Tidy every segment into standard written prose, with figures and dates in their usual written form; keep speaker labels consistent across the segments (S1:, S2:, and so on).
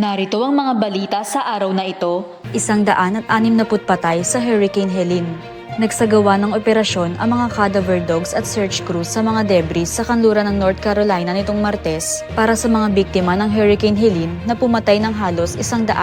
S1: Narito ang mga balita sa araw na ito.
S2: 160 patay sa Hurricane Helene. Nagsagawa ng operasyon ang mga cadaver dogs at search crews sa mga debris sa kanluran ng North Carolina nitong Martes para sa mga biktima ng Hurricane Helene na pumatay ng halos 160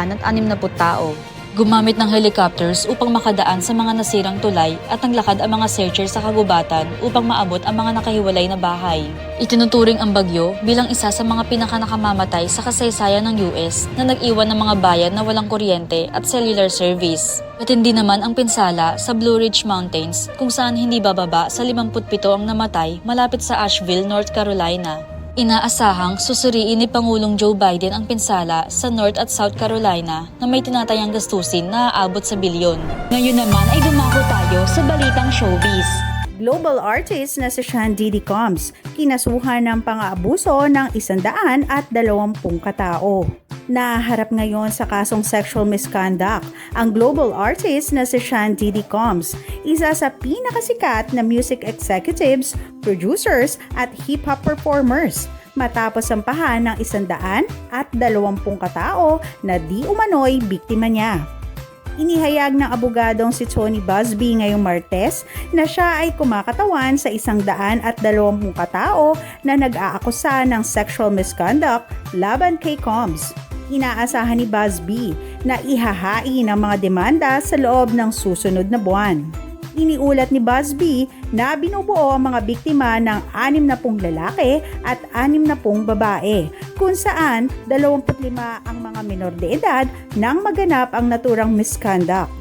S2: tao. Gumamit ng helicopters upang makadaan sa mga nasirang tulay at naglakad ang mga searchers sa kagubatan upang maabot ang mga nakahiwalay na bahay. Itinuturing ang bagyo bilang isa sa mga pinakanakamamatay sa kasaysayan ng US na nag-iwan ng mga bayan na walang kuryente at cellular service. Matindi naman ang pinsala sa Blue Ridge Mountains kung saan hindi bababa sa 57 ang namatay malapit sa Asheville, North Carolina. Inaasahang susuriin ni Pangulong Joe Biden ang pinsala sa North at South Carolina na may tinatayang gastusin na aabot sa bilyon.
S1: Ngayon naman ay dumako tayo sa balitang showbiz.
S3: Global artist na si Sean Diddy Combs, kinasuhan ng pang-aabuso ng 120 katao. Naharap ngayon sa kasong sexual misconduct ang global artist na si Sean Diddy Combs, isa sa pinakasikat na music executives, producers at hip-hop performers, matapos sampahan ng 120 katao na di umano'y biktima niya. Inihayag ng abogadong si Tony Buzbee ngayong Martes na siya ay kumakatawan sa 120 katao na nag-aakusa ng sexual misconduct laban kay Combs. Inaasahan ni Buzbee na ihahain ang mga demanda sa loob ng susunod na buwan. Iniulat ni Buzbee na binubuo ang mga biktima ng 60 lalaki at 60 babae, kung saan 25 ang mga menor de edad nang maganap ang naturang misconduct.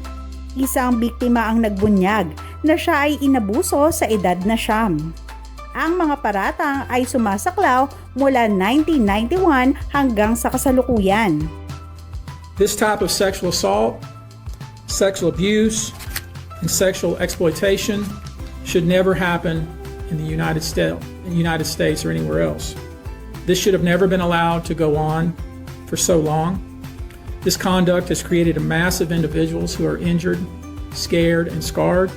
S3: Isang biktima ang nagbunyag na siya ay inabuso sa edad na 9. Ang mga paratang ay sumasaklaw mula 1991 hanggang sa kasalukuyan.
S4: This type of sexual assault, sexual abuse, and sexual exploitation should never happen in the United States or anywhere else. This should have never been allowed to go on for so long. This conduct has created a mass of individuals who are injured, scared, and scarred.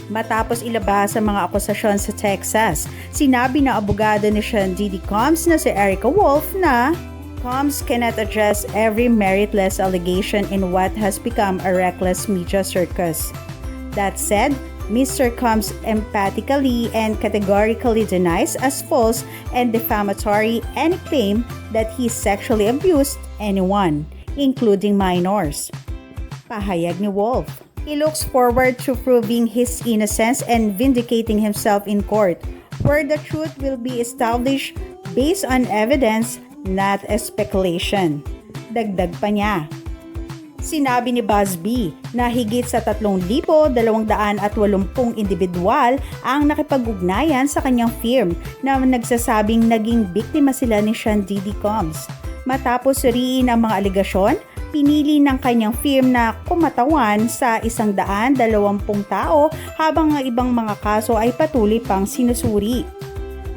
S3: Matapos ilabas ang mga akusasyon sa Texas, sinabi na abogado ni Sean Diddy Combs na si Erica Wolf na Combs cannot address every meritless allegation in what has become a reckless media circus. That said, Mr. Combs emphatically and categorically denies as false and defamatory any claim that he sexually abused anyone, including minors. Pahayag ni Wolf. He looks forward to proving his innocence and vindicating himself in court, where the truth will be established based on evidence, not a speculation. Dagdag pa niya. Sinabi ni Buzbee na higit sa 3,280 individual ang nakipag-ugnayan sa kanyang firm na nagsasabing naging biktima sila ni Sean Diddy Combs. Matapos suriin ang mga alegasyon, pinili ng kanyang firm na kumatawan sa 120 tao habang ang ibang mga kaso ay patuloy pang sinusuri.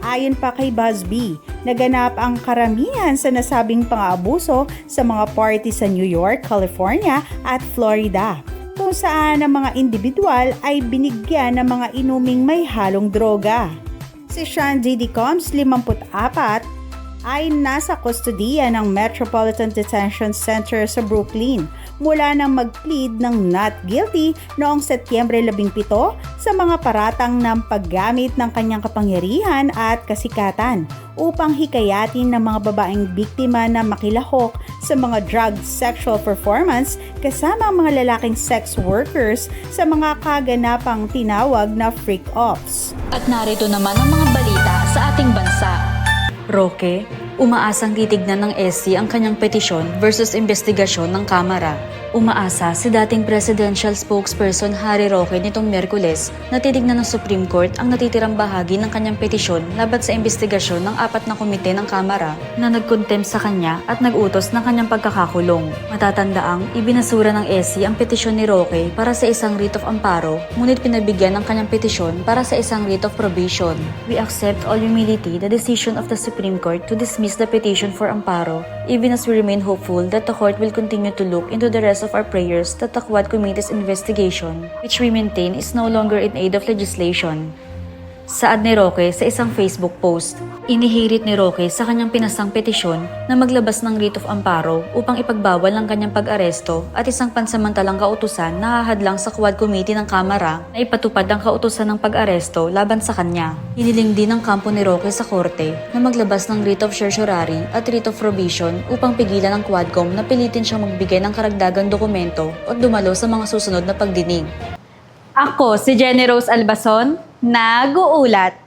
S3: Ayon pa kay Buzbee, naganap ang karamihan sa nasabing pang-aabuso sa mga party sa New York, California at Florida, kung saan ang mga individual ay binigyan ng mga inuming may halong droga. Si Sean Diddy Combs, 54, ay nasa kustodiya ng Metropolitan Detention Center sa Brooklyn mula nang mag-plead ng not guilty noong Setyembre 17 sa mga paratang ng paggamit ng kanyang kapangyarihan at kasikatan upang hikayatin ng mga babaeng biktima na makilahok sa mga drug sexual performance kasama ang mga lalaking sex workers sa mga kaganapang tinawag na freak-offs.
S1: At narito naman ang mga balita sa ating bansa.
S2: Roque, umaasang titignan ng SC ang kanyang petisyon versus investigasyon ng Kamara. Umaasa si dating presidential spokesperson Harry Roque nitong Miyerkules na titignan ng Supreme Court ang natitirang bahagi ng kanyang petisyon laban sa investigasyon ng 4 na komite ng Kamara na nagkontempt sa kanya at nag-utos ng kanyang pagkakakulong. Matatandaang ibinasura ng SC ang petisyon ni Roque para sa isang writ of amparo, ngunit pinabigyan ng kanyang petisyon para sa isang writ of probation. We accept all humility the decision of the Supreme Court to dismiss the petition for amparo, even as we remain hopeful that the court will continue to look into the rest of our prayers that the Quad Committee's investigation, which we maintain is no longer in aid of legislation. Saad ni Roque sa isang Facebook post. Inihirit ni Roque sa kanyang pinasang petisyon na maglabas ng writ of amparo upang ipagbawal ang kanyang pag-aresto at isang pansamantalang kautusan na hahadlang sa Quad Committee ng Kamara na ipatupad ang kautusan ng pag-aresto laban sa kanya. Hiniling din ng kampo ni Roque sa korte na maglabas ng writ of certiorari at writ of prohibition upang pigilan ang Quadcom na pilitin siyang magbigay ng karagdagang dokumento at dumalo sa mga susunod na pagdinig.
S1: Ako si Jenny Rose Albason, nag-uulat.